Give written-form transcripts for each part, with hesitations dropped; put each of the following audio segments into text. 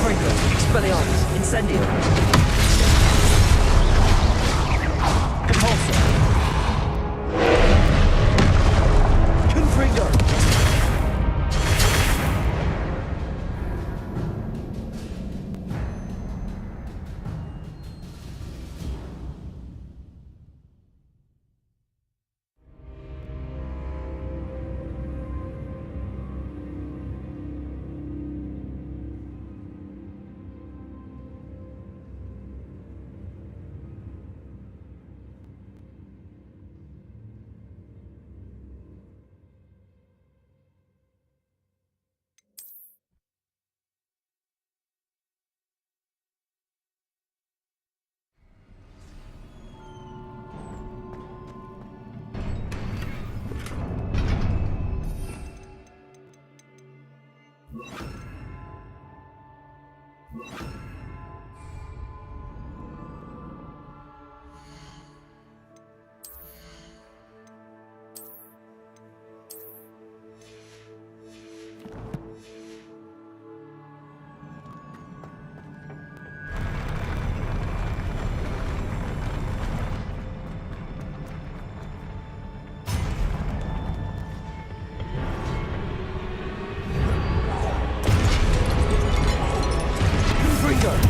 Confringo, Expelliarmus, Incendio. Compulsor. Confringo.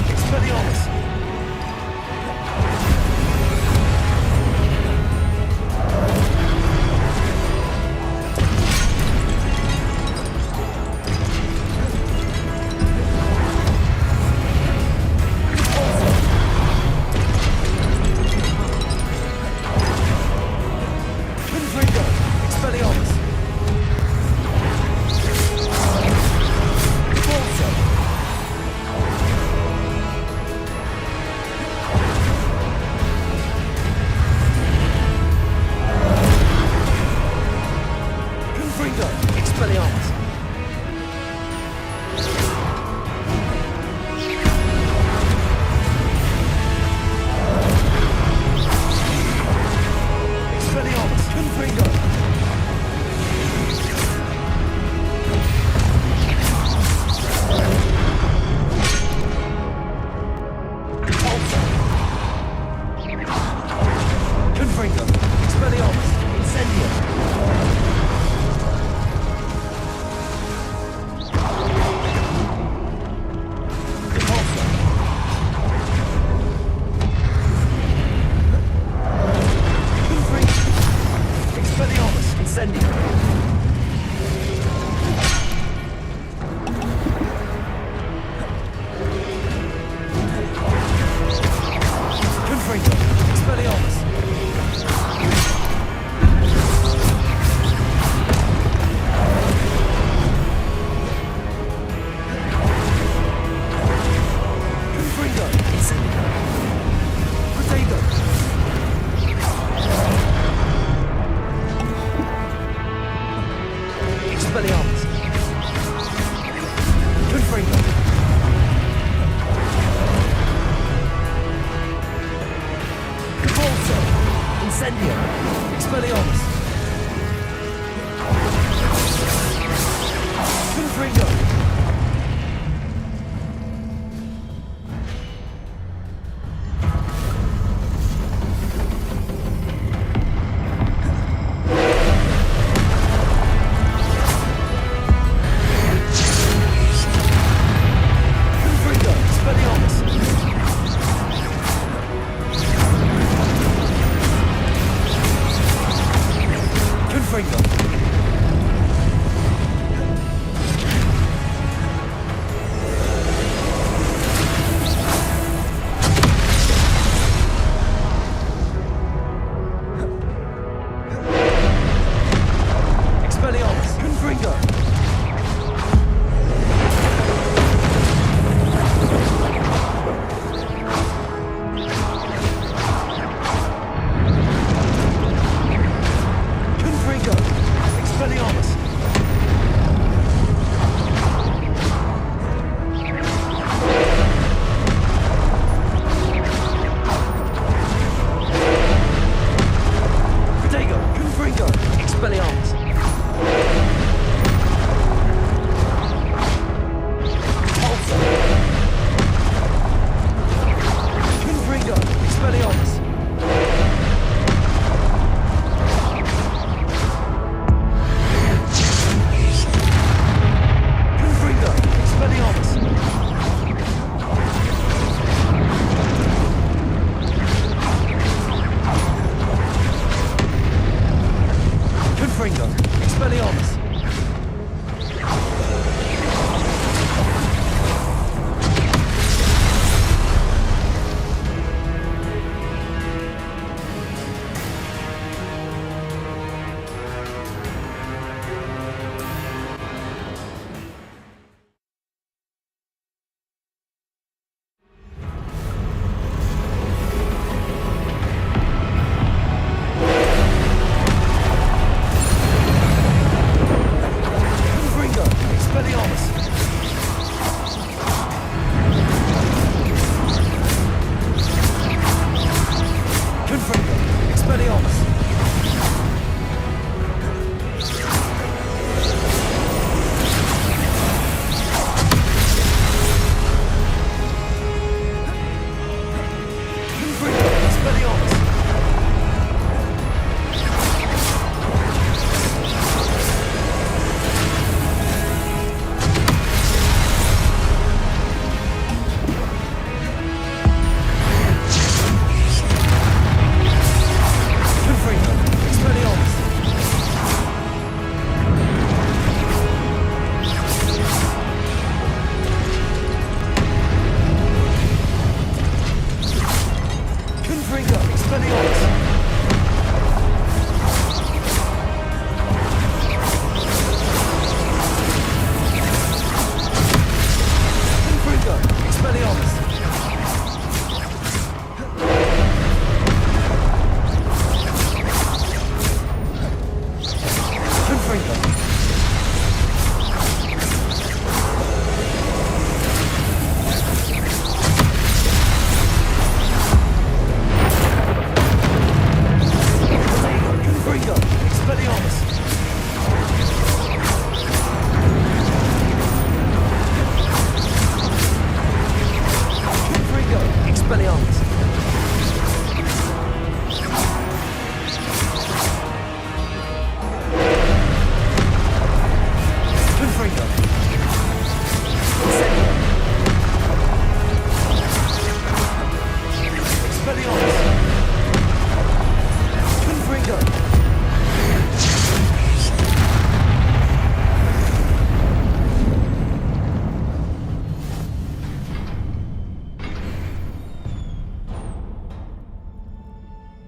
Expelliarmus!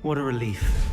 What a relief.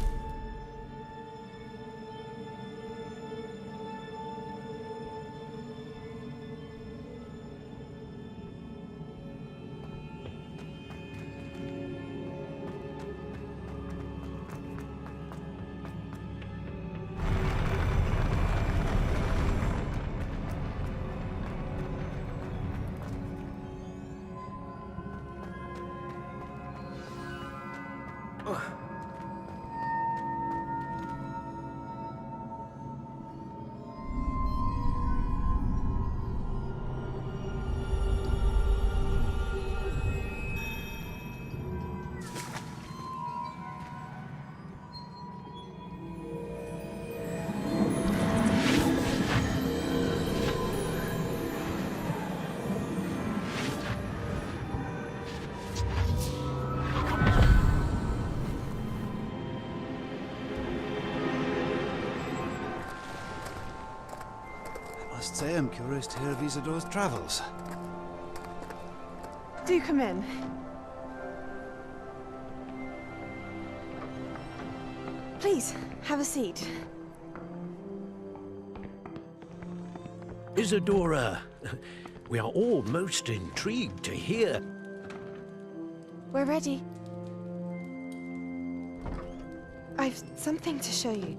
I must say I'm curious to hear of Isadore's travels. Do come in. Please, have a seat. Isadora, we are all most intrigued to hear. We're ready. I've something to show you.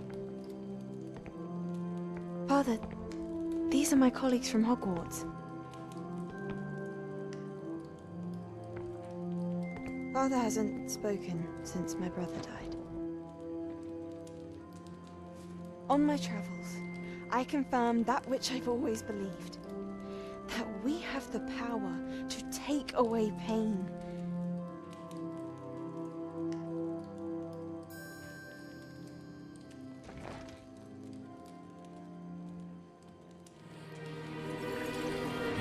Father, these are my colleagues from Hogwarts. Father hasn't spoken since my brother died. On my travels, I confirmed that which I've always believed. That we have the power to take away pain.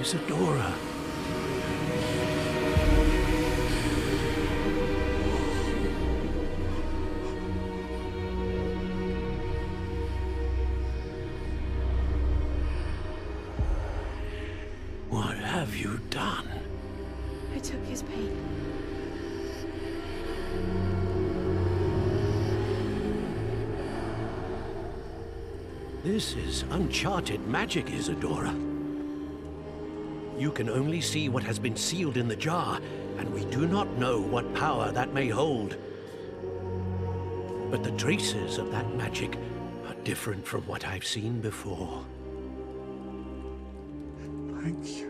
Isadora. What have you done? I took his pain. This is uncharted magic, Isadora. You can only see what has been sealed in the jar, and we do not know what power that may hold. But the traces of that magic are different from what I've seen before. Thank you.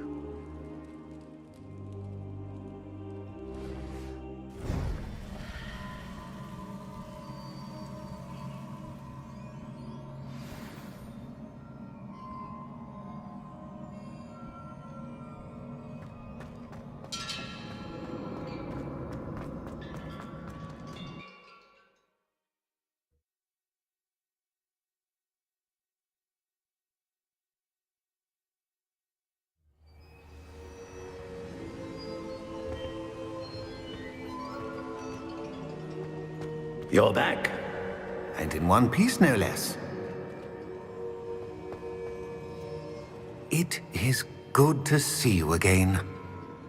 You're back. And in one piece, no less. It is good to see you again.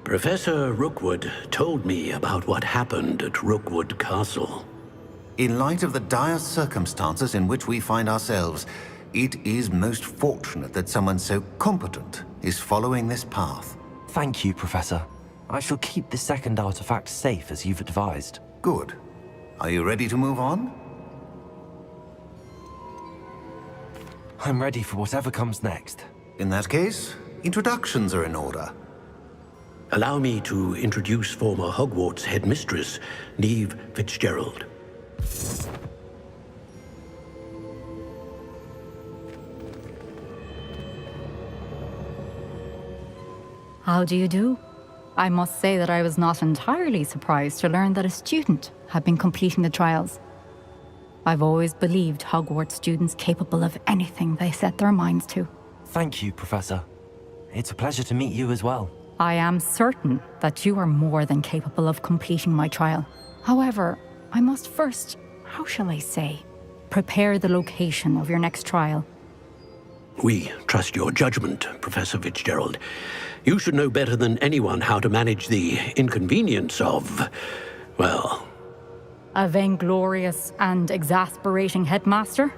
Professor Rookwood told me about what happened at Rookwood Castle. In light of the dire circumstances in which we find ourselves, it is most fortunate that someone so competent is following this path. Thank you, Professor. I shall keep the second artifact safe as you've advised. Good. Are you ready to move on? I'm ready for whatever comes next. In that case, introductions are in order. Allow me to introduce former Hogwarts headmistress, Neve Fitzgerald. How do you do? I must say that I was not entirely surprised to learn that a student had been completing the trials. I've always believed Hogwarts students capable of anything they set their minds to. Thank you, Professor. It's a pleasure to meet you as well. I am certain that you are more than capable of completing my trial. However, I must first, how shall I say, prepare the location of your next trial. We trust your judgment, Professor Fitzgerald. You should know better than anyone how to manage the inconvenience of, well... A vainglorious and exasperating headmaster?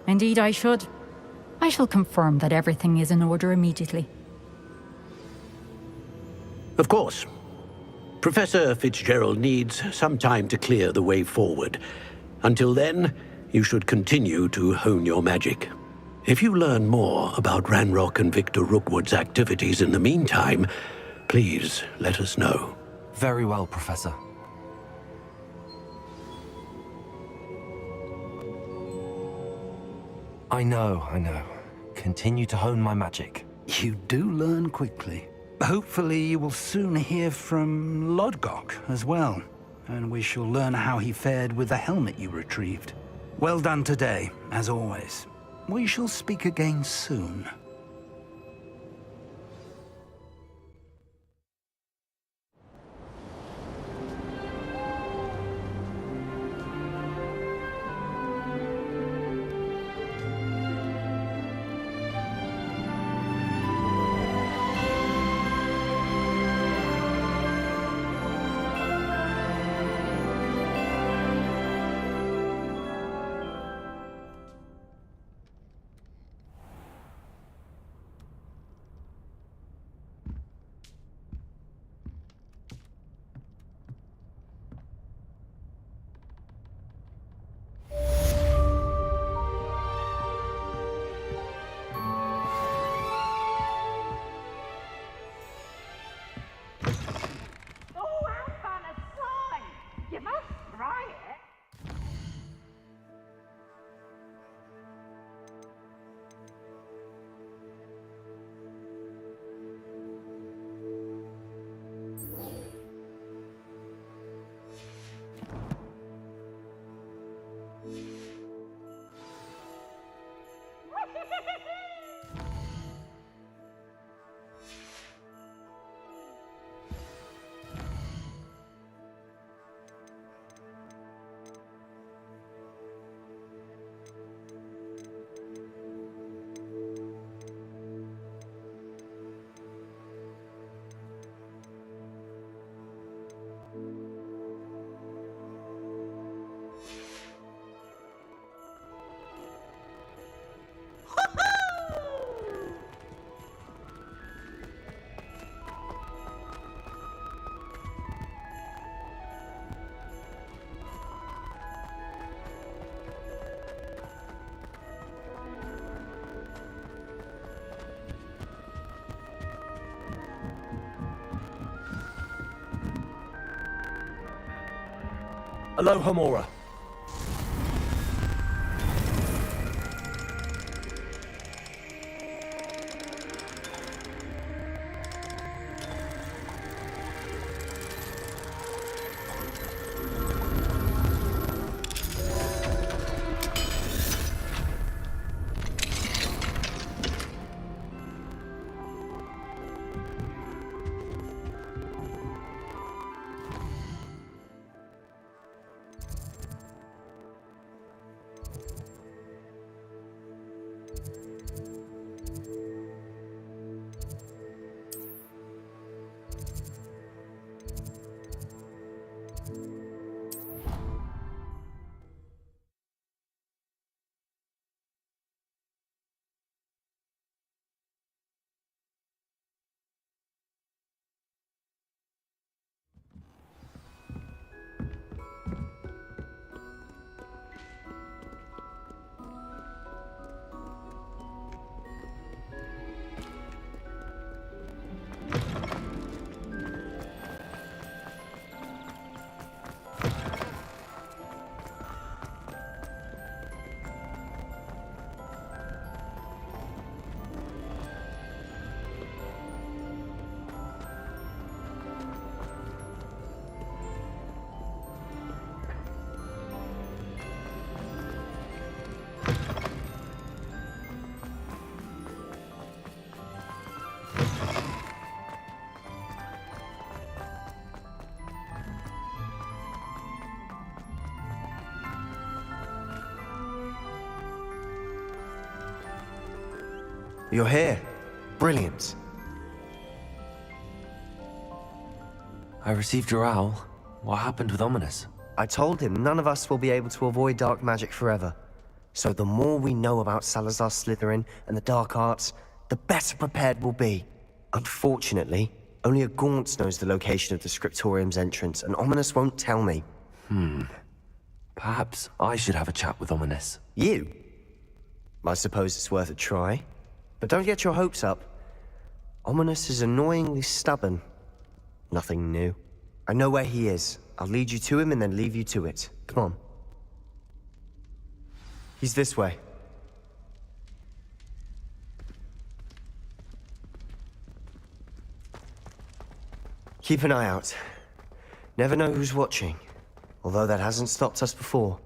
Indeed I should. I shall confirm that everything is in order immediately. Of course. Professor Fitzgerald needs some time to clear the way forward. Until then, you should continue to hone your magic. If you learn more about Ranrock and Victor Rookwood's activities in the meantime, please let us know. Very well, Professor. I know. Continue to hone my magic. You do learn quickly. Hopefully you will soon hear from Lodgok as well, and we shall learn how he fared with the helmet you retrieved. Well done today, as always. We shall speak again soon. Aloha Mora. You're here. Brilliant. I received your owl. What happened with Ominous? I told him none of us will be able to avoid dark magic forever. So the more we know about Salazar Slytherin and the dark arts, the better prepared we'll be. Unfortunately, only a Gaunt knows the location of the Scriptorium's entrance, and Ominous won't tell me. Perhaps I should have a chat with Ominous. You? I suppose it's worth a try. But don't get your hopes up. Ominous is annoyingly stubborn. Nothing new. I know where he is. I'll lead you to him and then leave you to it. Come on. He's this way. Keep an eye out. Never know who's watching. Although that hasn't stopped us before.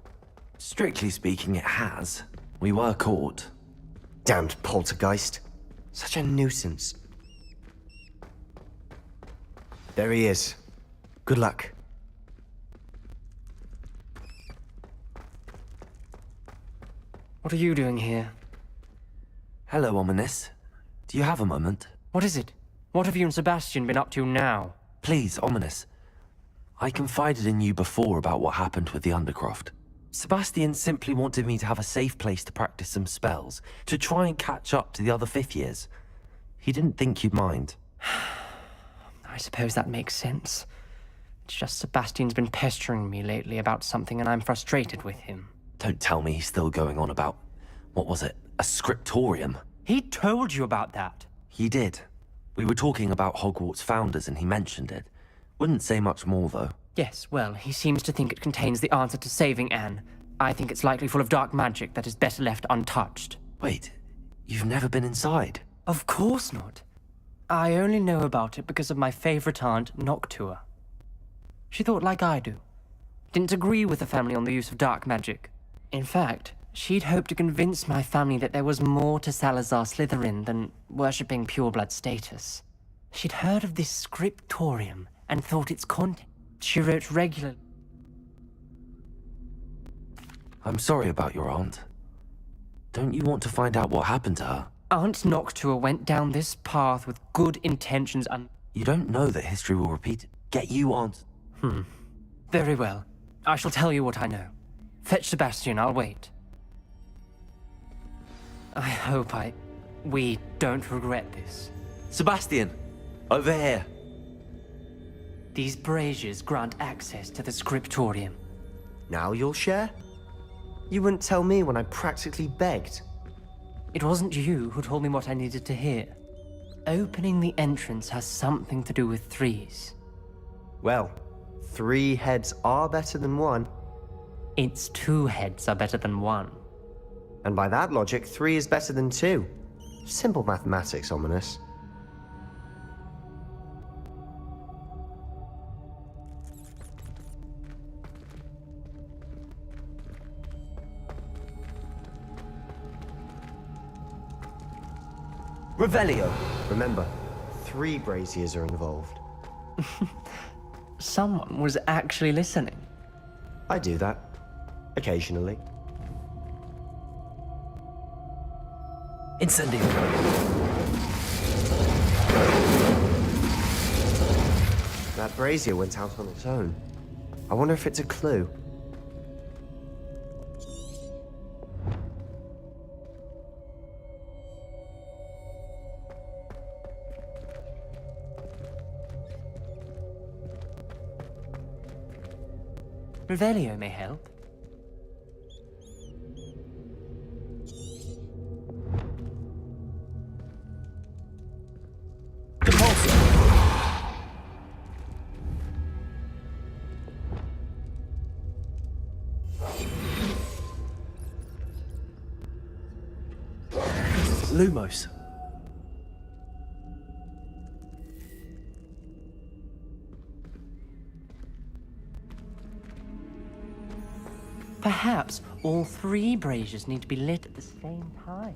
Strictly speaking, it has. We were caught. Damned poltergeist. Such a nuisance. There he is. Good luck. What are you doing here? Hello, Ominous. Do you have a moment? What is it? What have you and Sebastian been up to now? Please, Ominous. I confided in you before about what happened with the Undercroft. Sebastian simply wanted me to have a safe place to practice some spells, to try and catch up to the other fifth years. He didn't think you'd mind. I suppose that makes sense. It's just Sebastian's been pestering me lately about something and I'm frustrated with him. Don't tell me he's still going on about, what was it, a scriptorium? He told you about that. He did. We were talking about Hogwarts founders and he mentioned it. Wouldn't say much more, though. Yes, well, he seems to think it contains the answer to saving Anne. I think it's likely full of dark magic that is better left untouched. Wait, you've never been inside? Of course not. I only know about it because of my favorite aunt, Noctua. She thought like I do. Didn't agree with the family on the use of dark magic. In fact, she'd hoped to convince my family that there was more to Salazar Slytherin than worshipping pureblood status. She'd heard of this scriptorium and thought its content. She wrote regularly. I'm sorry about your aunt. Don't you want to find out what happened to her? Aunt Noctua went down this path with good intentions and... You don't know that history will repeat it. Get you, Aunt. Very well. I shall tell you what I know. Fetch Sebastian, I'll wait. I hope we don't regret this. Sebastian! Over here! These braziers grant access to the scriptorium. Now you'll share? You wouldn't tell me when I practically begged. It wasn't you who told me what I needed to hear. Opening the entrance has something to do with threes. Well, 3 heads are better than 1. Its 2 heads are better than 1. And by that logic, 3 is better than 2. Simple mathematics, Ominous. Revelio! Remember, 3 braziers are involved. Someone was actually listening. I do that. Occasionally. Incendio! That brazier went out on its own. I wonder if it's a clue. Revelio may help. Lumos. Perhaps all 3 braziers need to be lit at the same time.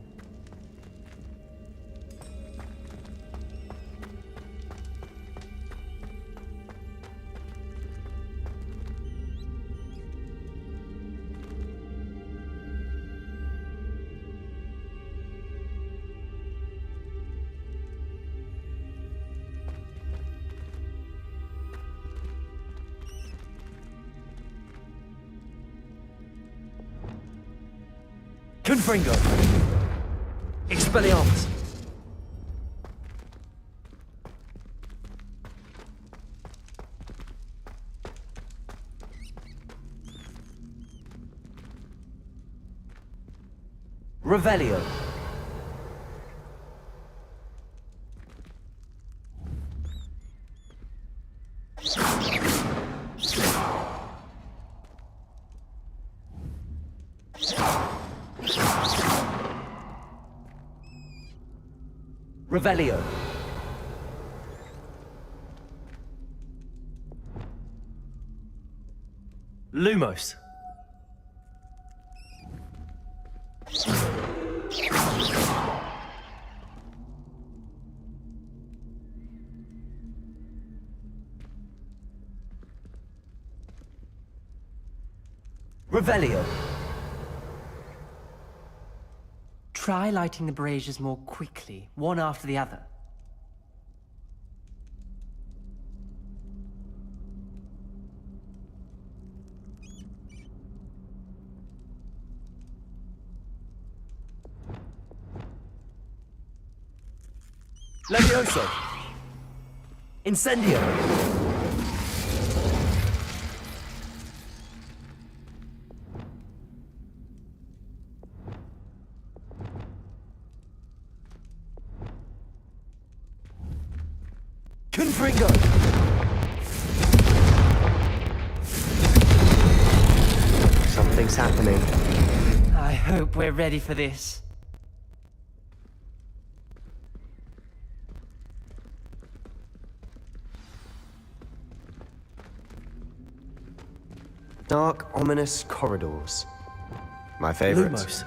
Confringo. Expelliarmus. Revelio. Revelio. Lumos. Revelio. Try lighting the braziers more quickly, one after the other. Levioso. Incendio. Confringo. Something's happening. I hope we're ready for this. Dark, ominous corridors. My favorite. Lumos.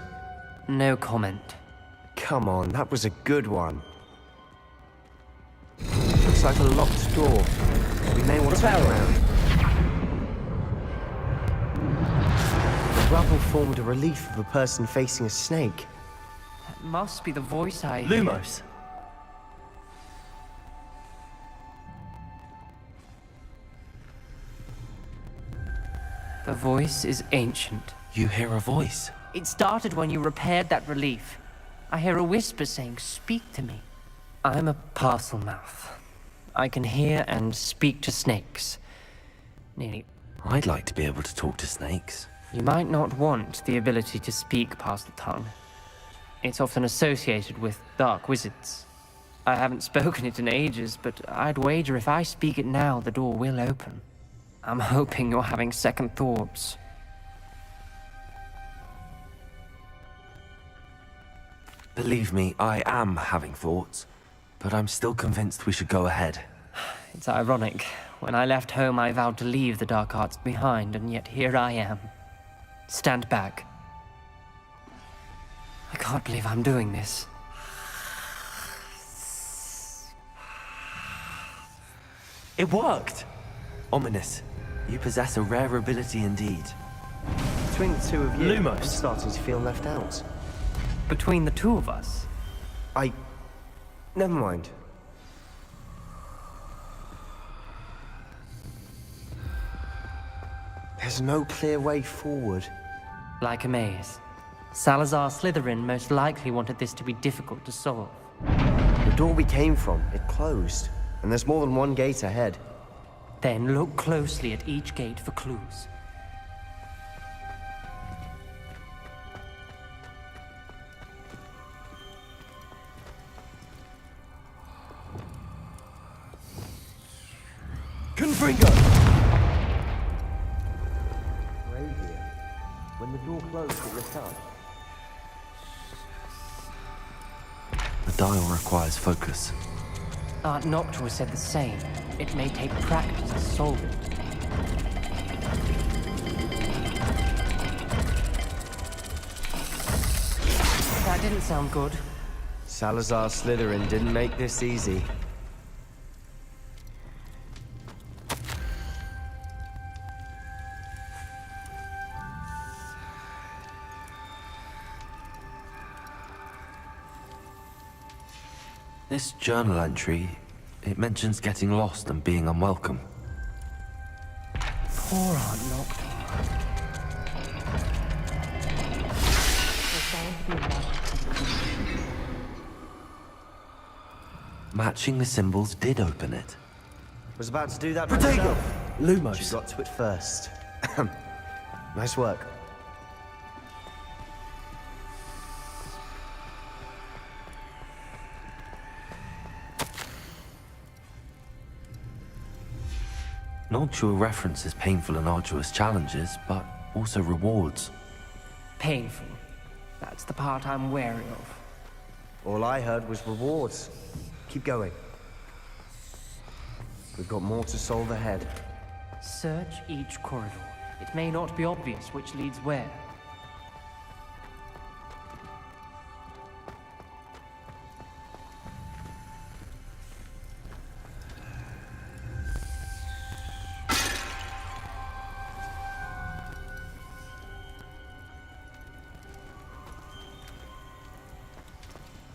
No comment. Come on, that was a good one. Looks like a locked door. We may want to look around. The rubble formed a relief of a person facing a snake. That must be the voice I hear. Lumos. The voice is ancient. You hear a voice. It started when you repaired that relief. I hear a whisper saying, "Speak to me." I'm a parcel mouth. I can hear and speak to snakes. Nearly. I'd like to be able to talk to snakes. You might not want the ability to speak past the tongue. It's often associated with dark wizards. I haven't spoken it in ages, but I'd wager if I speak it now, the door will open. I'm hoping you're having second thoughts. Believe me, I am having thoughts, but I'm still convinced we should go ahead. It's ironic. When I left home, I vowed to leave the dark arts behind, and yet here I am. Stand back. I can't believe I'm doing this. It worked! Ominous. You possess a rare ability indeed. Between the two of you, Lumos. I'm starting to feel left out. Between the two of us, Never mind. There's no clear way forward. like a maze. Salazar Slytherin most likely wanted this to be difficult to solve. The door we came from, it closed. And there's more than one gate ahead. Then look closely at each gate for clues. Confringo! Brazier. When the door closed, it lit up. The dial requires focus. Aunt Noctua said the same. It may take practice to solve it. That didn't sound good. Salazar Slytherin didn't make this easy. This journal entry, it mentions getting lost and being unwelcome. Poor Aunt Noctua. Matching the symbols did open it. Was about to do that Protego! myself. She Lumos. got to it first. Nice work. Noctua references painful and arduous challenges, but also rewards. Painful. That's the part I'm wary of. All I heard was rewards. Keep going. We've got more to solve ahead. Search each corridor. It may not be obvious which leads where.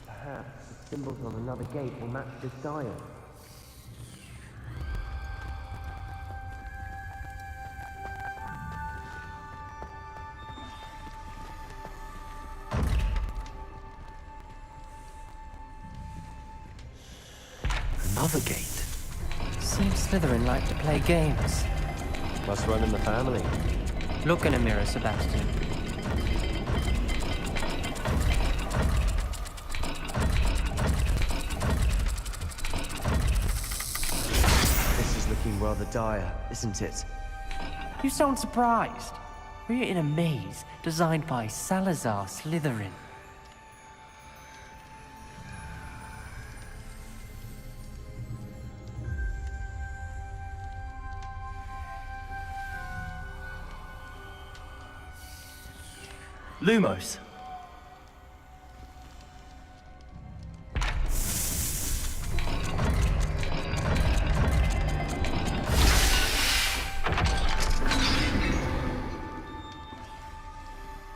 Perhaps the symbols on another gate will match this dial. Another gate. Seems Slytherin like to play games. Must run in the family. Look in a mirror, Sebastian. This is looking rather dire, isn't it? You sound surprised. We're in a maze designed by Salazar Slytherin. Lumos.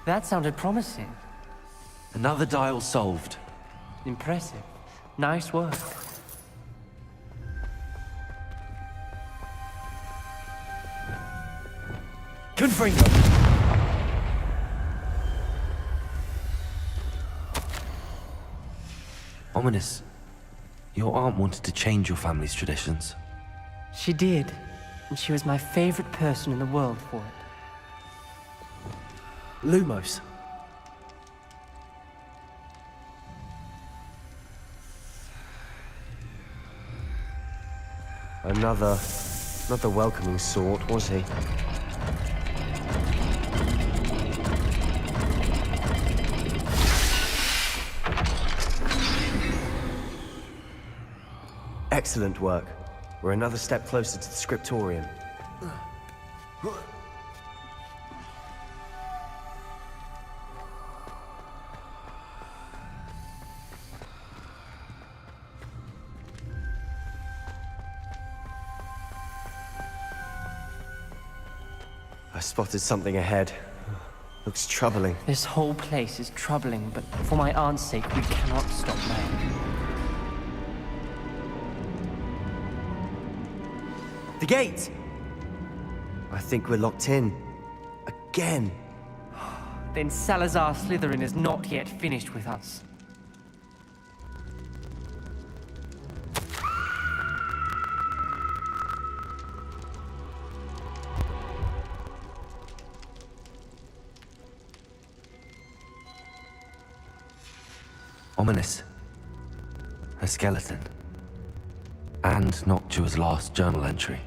That sounded promising. Another dial solved. Impressive. Nice work. Confringo. Ominous. Your aunt wanted to change your family's traditions. She did, and she was my favorite person in the world for it. Lumos. Another... not the welcoming sort, was he? Excellent work. We're another step closer to the scriptorium. I spotted something ahead. Looks troubling. This whole place is troubling, but for my aunt's sake, we cannot stop now. The gate! I think we're locked in. Again. Then Salazar Slytherin is not yet finished with us. Ominous. A skeleton. And Noctua's last journal entry.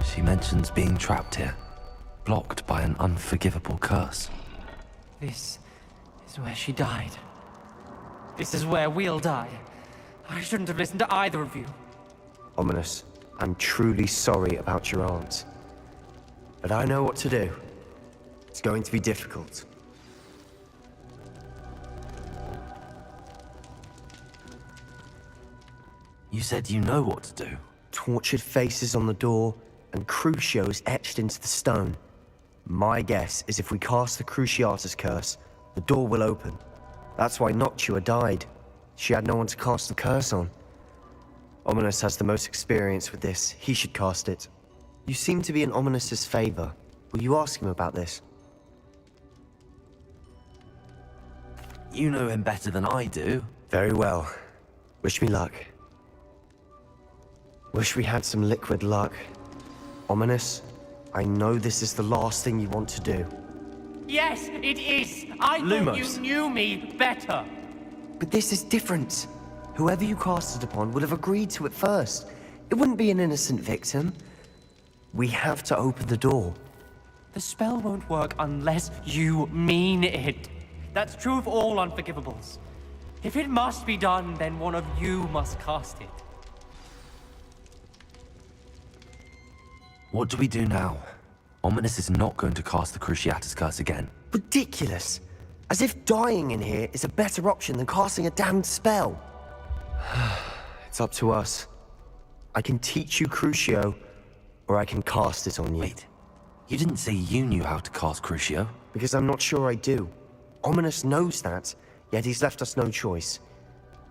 She mentions being trapped here, blocked by an unforgivable curse. This is where she died. This is where we'll die. I shouldn't have listened to either of you. Ominous, I'm truly sorry about your aunt. But I know what to do. It's going to be difficult. You said you know what to do. Tortured faces on the door, and crucios etched into the stone. My guess is if we cast the Cruciatus curse, the door will open. That's why Noctua died. She had no one to cast the curse on. Ominous has the most experience with this. He should cast it. You seem to be in Ominous's favor. Will you ask him about this? You know him better than I do. Very well. Wish me luck. Wish we had some liquid luck. Ominous, I know this is the last thing you want to do. Yes, it is! I thought Lumos. you knew me better! But this is different. Whoever you cast it upon would have agreed to it first. It wouldn't be an innocent victim. We have to open the door. The spell won't work unless you mean it. That's true of all unforgivables. If it must be done, then one of you must cast it. What do we do now? Ominous is not going to cast the Cruciatus Curse again. Ridiculous. As if dying in here is a better option than casting a damned spell. It's up to us. I can teach you Crucio, or I can cast it on you. Wait, you didn't say you knew how to cast Crucio? Because I'm not sure I do. Ominous knows that, yet he's left us no choice.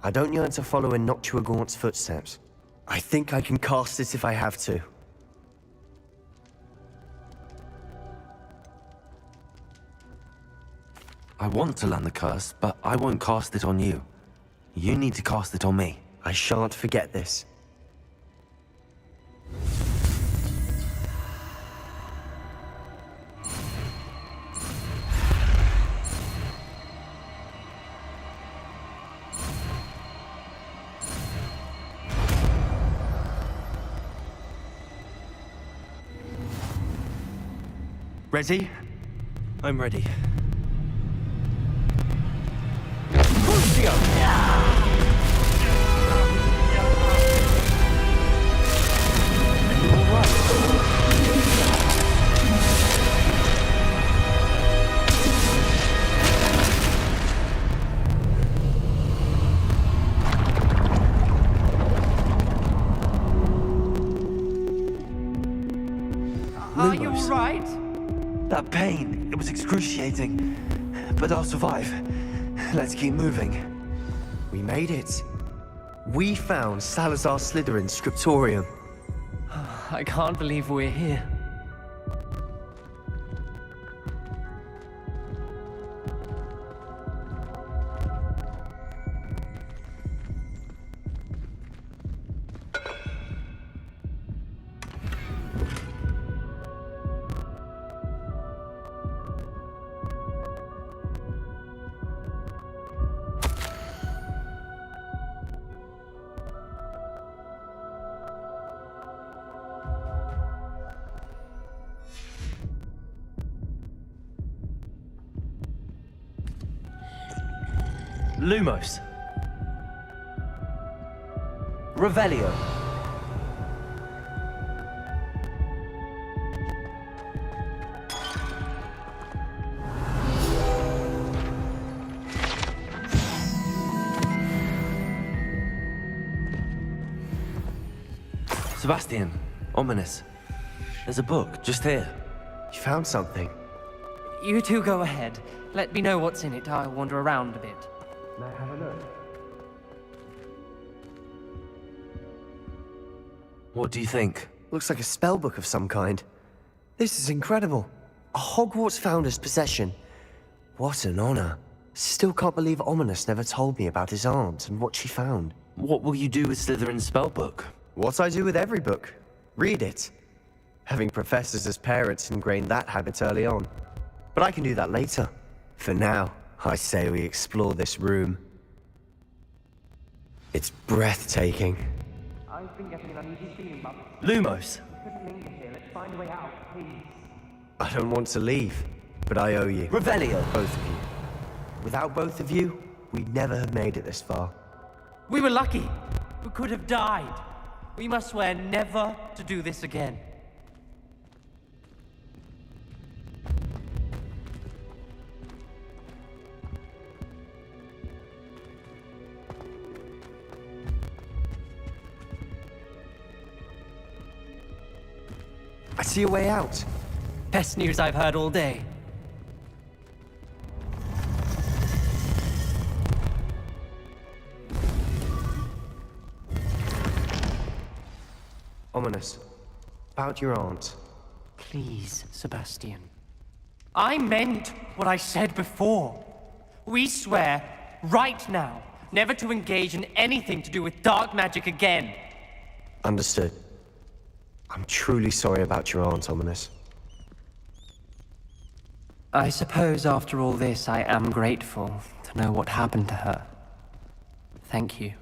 I don't yearn to follow in Noctua Gaunt's footsteps. I think I can cast it if I have to. I want to learn the curse, but I won't cast it on you. You need to cast it on me. I shan't forget this. Ready? I'm ready. Are you alright? That pain, it was excruciating. But I'll survive. Let's keep moving. We made it. We found Salazar Slytherin's scriptorium. I can't believe we're here. Lumos. Revelio. Sebastian, Ominous. There's a book just here. You found something. You two go ahead. Let me know what's in it. I'll wander around a bit. May I have a look? What do you think? Looks like a spell book of some kind. This is incredible. A Hogwarts founder's possession. What an honor. Still can't believe Ominous never told me about his aunt and what she found. What will you do with Slytherin's spellbook? What I do with every book. Read it. Having professors as parents ingrained that habit early on. But I can do that later. For now, I say we explore this room. It's breathtaking. I've been getting an uneasy feeling about Lumos. couldn't linger here. Let's find a way out, please. I don't want to leave, but I owe you. Revelio. Both of you. Without both of you, we'd never have made it this far. We were lucky. We could have died. We must swear never to do this again. I see a way out. Best news I've heard all day. Ominous. About your aunt. Please, Sebastian. I meant what I said before. We swear right now, never to engage in anything to do with dark magic again. Understood. I'm truly sorry about your aunt, Ominous. I suppose after all this, I am grateful to know what happened to her. Thank you.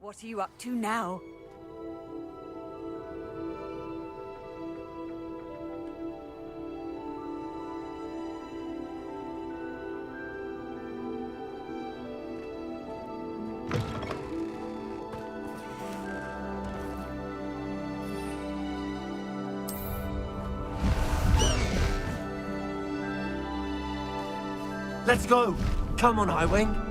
What are you up to now? Let's go! Come on, Highwing!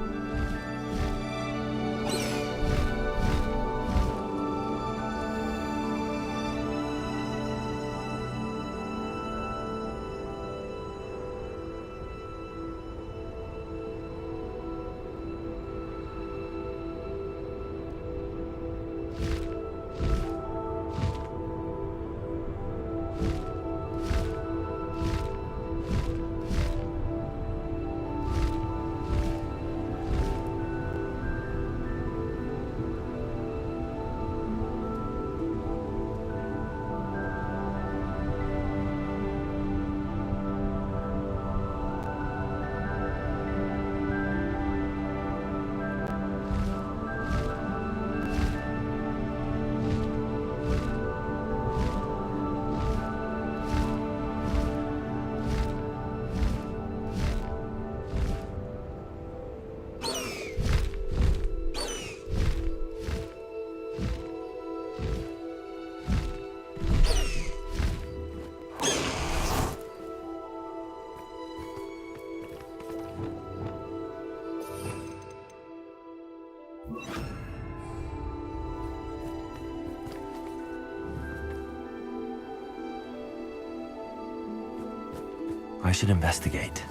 I should investigate.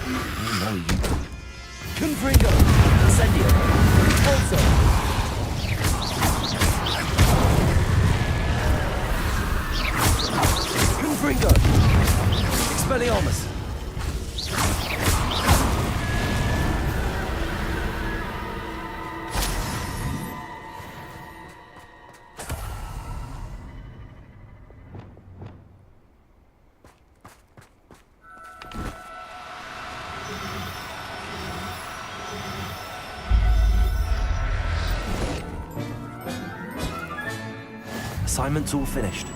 Oh, no, you... Confringo! Incendio! Also! Confringo! Expelliarmus! Assignment's all finished.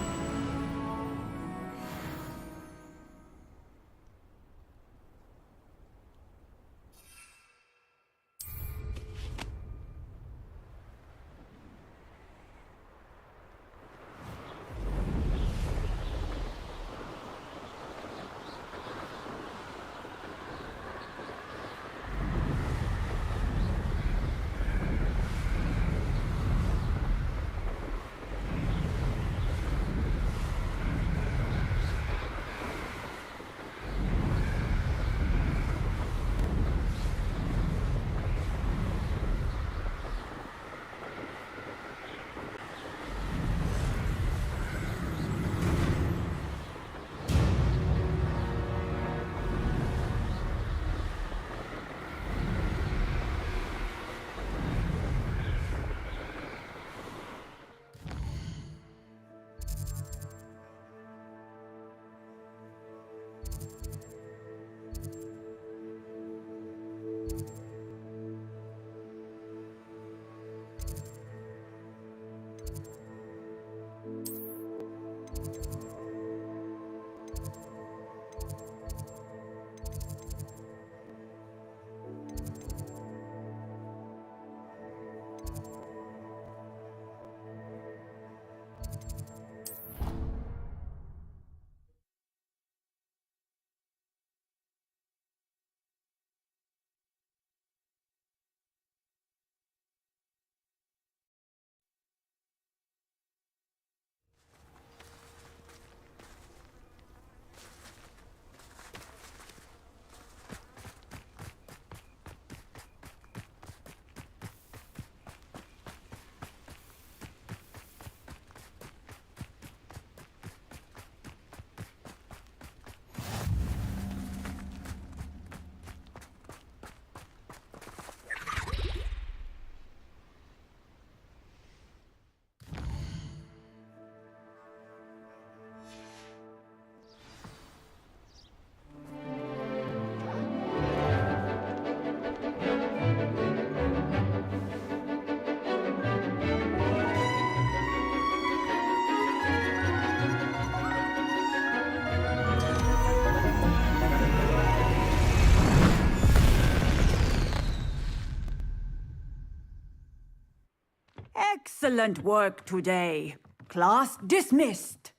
Excellent work today. Class dismissed.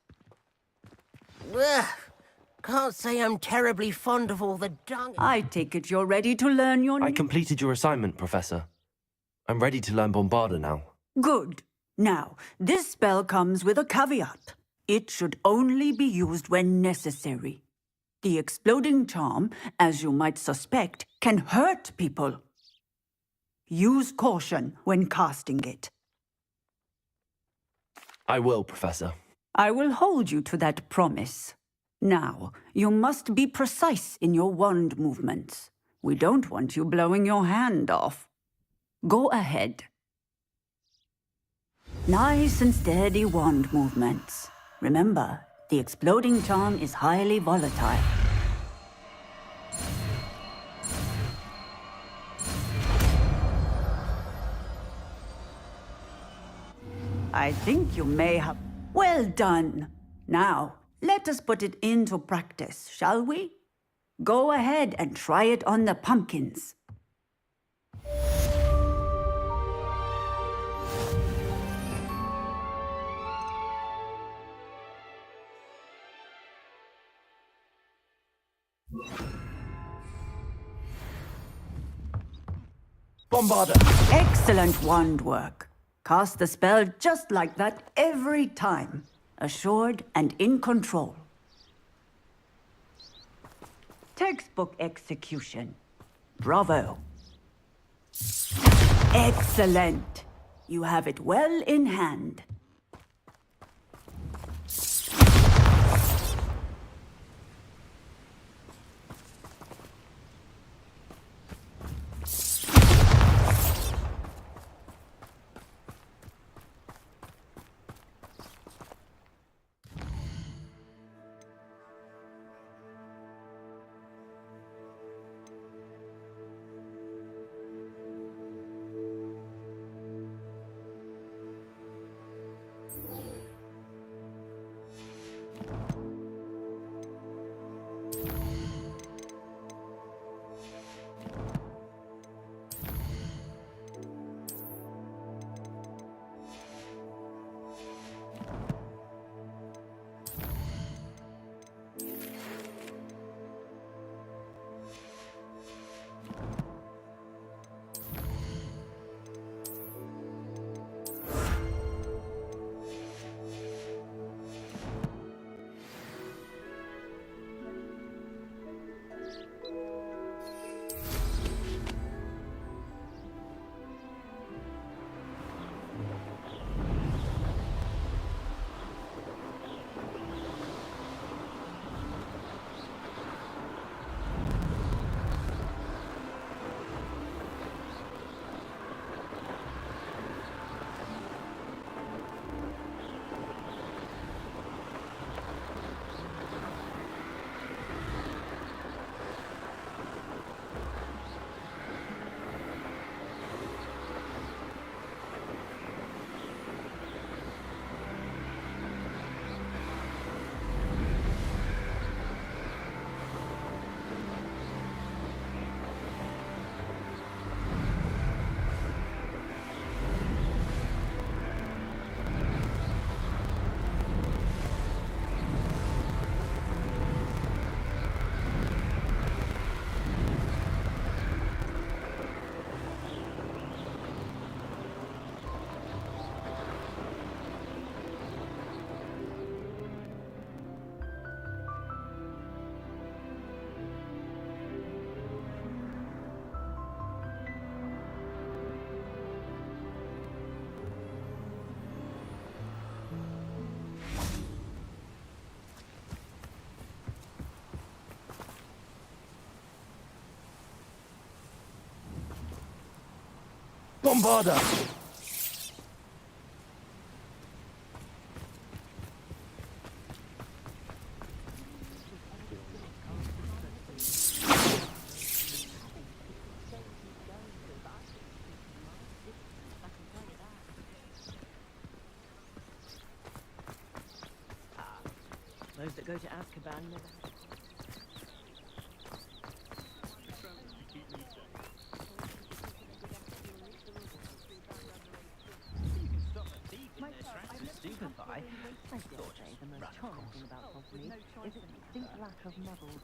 Ugh. Can't say I'm terribly fond of all the dung. I take it you're ready to learn your I completed your assignment, Professor. I'm ready to learn Bombarda now. Good. Now, this spell comes with a caveat. It should only be used when necessary. The exploding charm, as you might suspect, can hurt people. Use caution when casting it. I will, Professor. I will hold you to that promise. Now, you must be precise in your wand movements. We don't want you blowing your hand off. Go ahead. Nice and steady wand movements. Remember, the exploding charm is highly volatile. I think you may have... Well done. Now, let us put it into practice, shall we? Go ahead and try it on the pumpkins. Bombarda! Excellent wand work. Cast the spell just like that every time. Assured and in control. Textbook execution. Bravo. Excellent. You have it well in hand. Bombarda! Those that go to Azkaban never... I dare say the most charming thing about Botany is its distinct lack of muggles.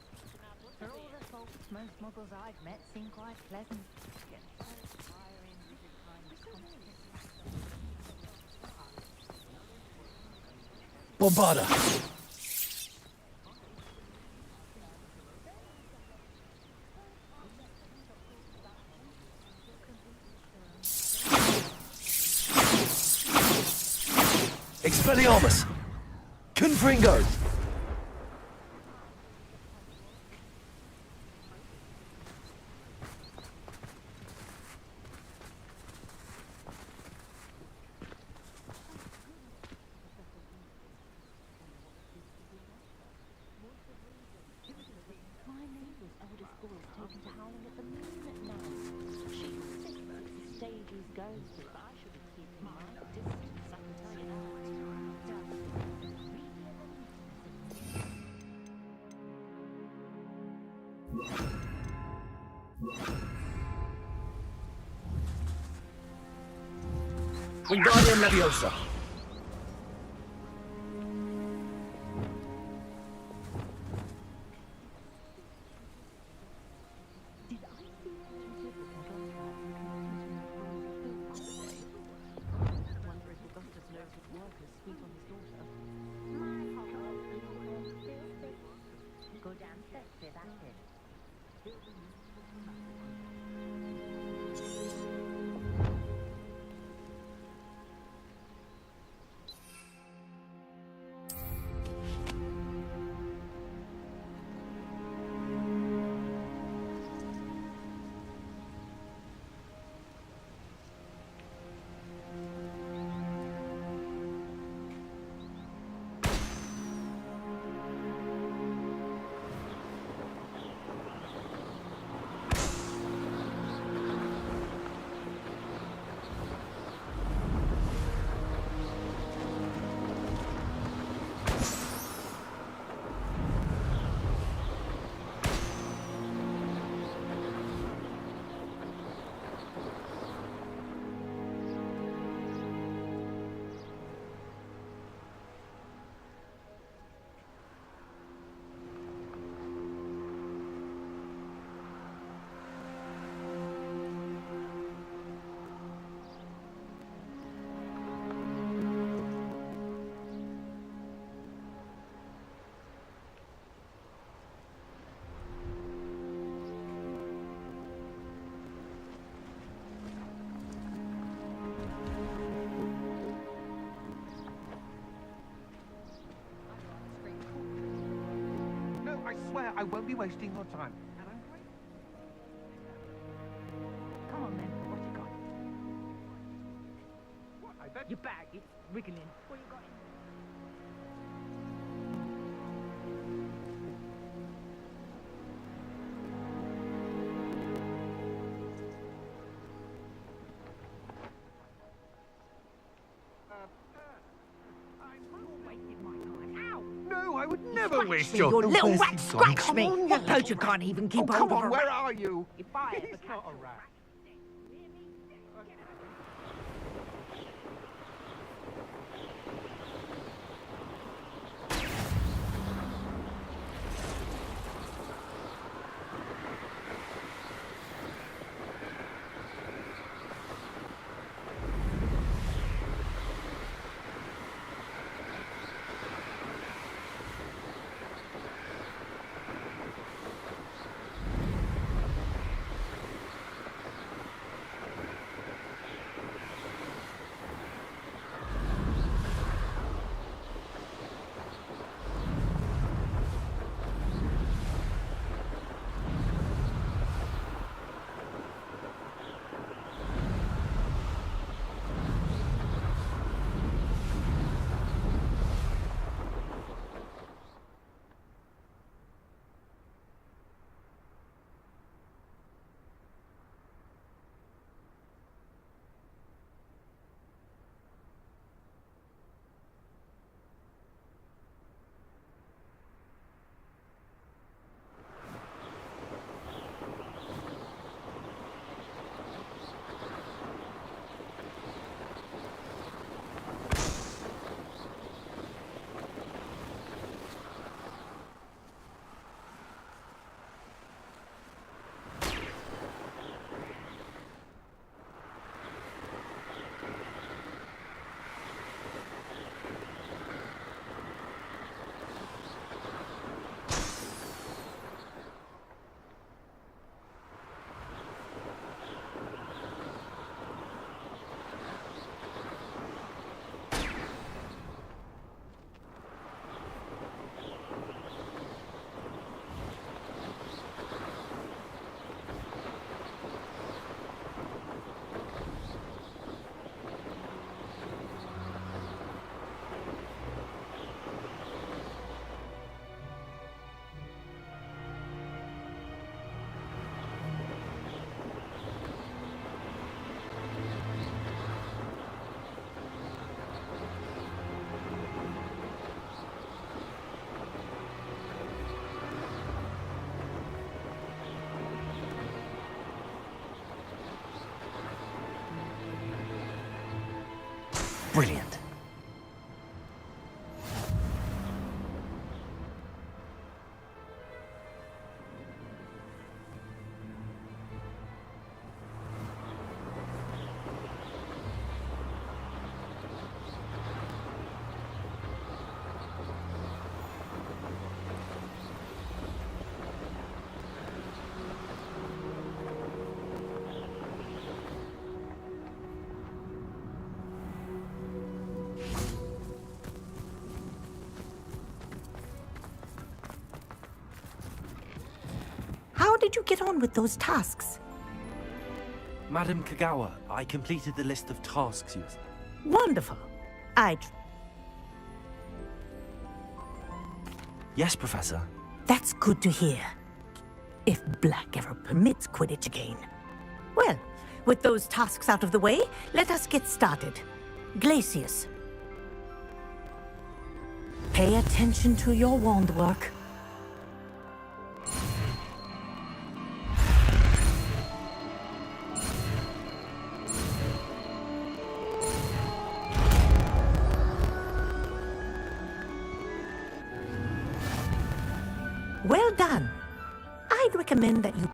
For all the faults, most muggles I've met seem quite pleasant. Yet so tiring with the kind of constant. Bombarda! Expelliarmus! Confringo! My neighbour's oldest boy is taken to howling at the moon now. She insists it's the stage he's going to, but I shouldn't keep my distance, I can tell you that. Wingardium Leviosa! Did I see you with the contract wonder if Augustus knows his work is sweet on his daughter. My Hogwarts go downstairs, that's it. I swear I won't be wasting your time. And I'm great. Come on then, what you got? What? I bet Your bag, it's wriggling. What you got in there? No, I would never waste your... You little Where's rat, he gone? scratch Come me! on, I told you can't even keep oh, hold come of a on, where rat. are you? If I He's ever not catch a rat. Brilliant. How did you get on with those tasks? Madam Kagawa, I completed the list of tasks you... Wonderful. Yes, Professor. That's good to hear. If Black ever permits Quidditch again. Well, with those tasks out of the way, let us get started. Glacius. Pay attention to your wand work. Well done. I'd recommend that you